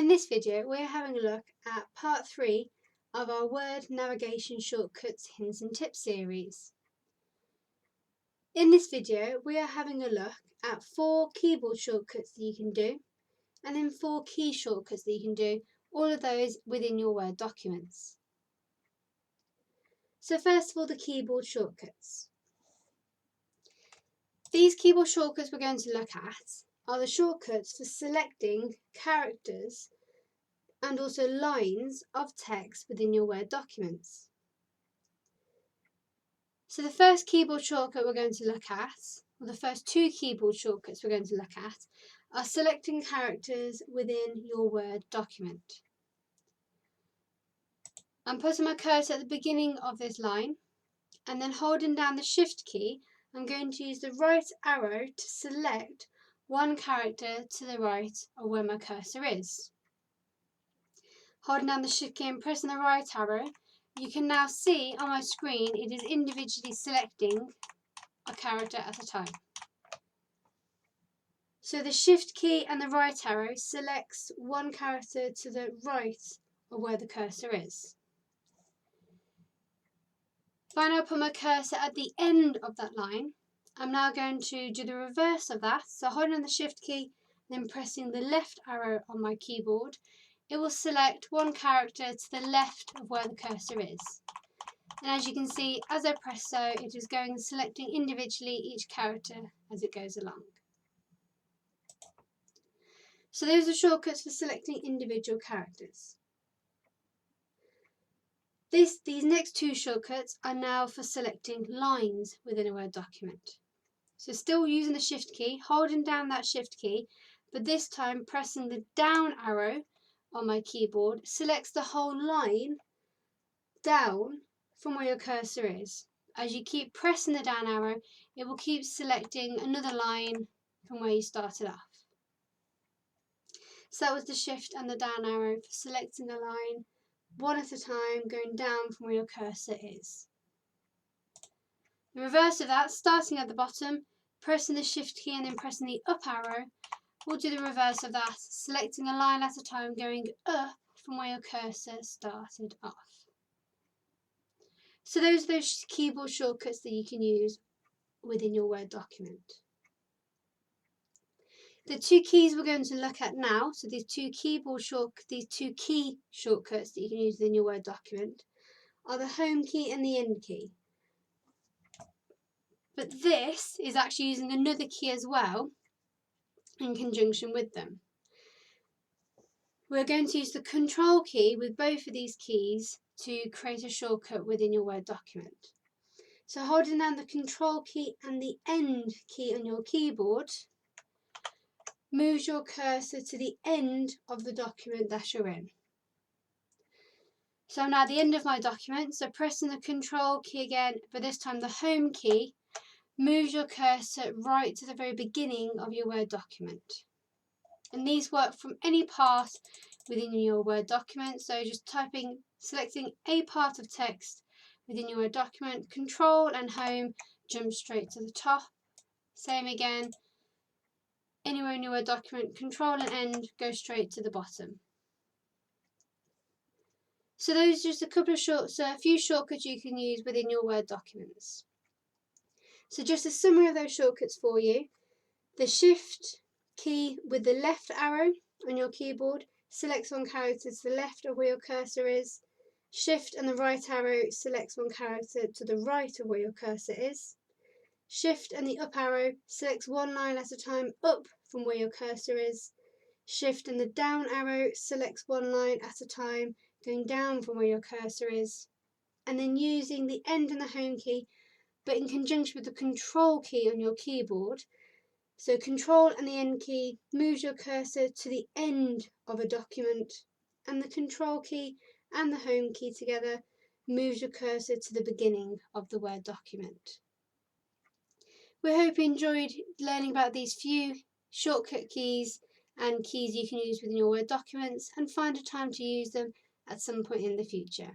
In this video, we're having a look at part 3 of our Word Navigation Shortcuts Hints and Tips series. In this video, we are having a look at 4 keyboard shortcuts that you can do, and then 4 key shortcuts that you can do, all of those within your Word documents. So first of all, the keyboard shortcuts. These keyboard shortcuts we're going to look at are the shortcuts for selecting characters and also lines of text within your Word documents. So the first keyboard shortcut we're going to look at, or the first 2 keyboard shortcuts we're going to look at, are selecting characters within your Word document. I'm putting my cursor at the beginning of this line, and then holding down the Shift key, I'm going to use the right arrow to select one character to the right of where my cursor is. Holding down the Shift key and pressing the right arrow, you can now see on my screen it is individually selecting a character at a time. So the Shift key and the right arrow selects one character to the right of where the cursor is. If I now put my cursor at the end of that line, I'm now going to do the reverse of that. So holding on the Shift key, then pressing the left arrow on my keyboard, it will select one character to the left of where the cursor is. And as you can see, as I press so, it is going and selecting individually each character as it goes along. So those are shortcuts for selecting individual characters. These next 2 shortcuts are now for selecting lines within a Word document. So still using the Shift key, holding down that Shift key, but this time pressing the down arrow on my keyboard selects the whole line down from where your cursor is. As you keep pressing the down arrow, it will keep selecting another line from where you started off. So that was the Shift and the down arrow for selecting a line one at a time, going down from where your cursor is. The reverse of that, starting at the bottom, pressing the Shift key and then pressing the up arrow, we'll do the reverse of that, selecting a line at a time, going up from where your cursor started off. So those are those keyboard shortcuts that you can use within your Word document. The 2 keys we're going to look at now, so these 2 key shortcuts that you can use within your Word document, are the Home key and the End key. But this is actually using another key as well in conjunction with them. We're going to use the Control key with both of these keys to create a shortcut within your Word document. So holding down the Control key and the End key on your keyboard moves your cursor to the end of the document that you're in. So I'm now at the end of my document, so pressing the Control key again, but this time the Home key moves your cursor right to the very beginning of your Word document. And these work from any part within your Word document, so just selecting a part of text within your Word document, Control and Home jump straight to the top. Same again, anywhere in your Word document, Control and End go straight to the bottom. So those are just a few shortcuts you can use within your Word documents. So just a summary of those shortcuts for you. The Shift key with the left arrow on your keyboard selects one character to the left of where your cursor is. Shift and the right arrow selects one character to the right of where your cursor is. Shift and the up arrow selects one line at a time up from where your cursor is. Shift and the down arrow selects one line at a time going down from where your cursor is. And then using the End and the Home key, but in conjunction with the Control key on your keyboard. So Control and the End key moves your cursor to the end of a document, and the Control key and the Home key together moves your cursor to the beginning of the Word document. We hope you enjoyed learning about these few shortcut keys and keys you can use within your Word documents, and find a time to use them at some point in the future.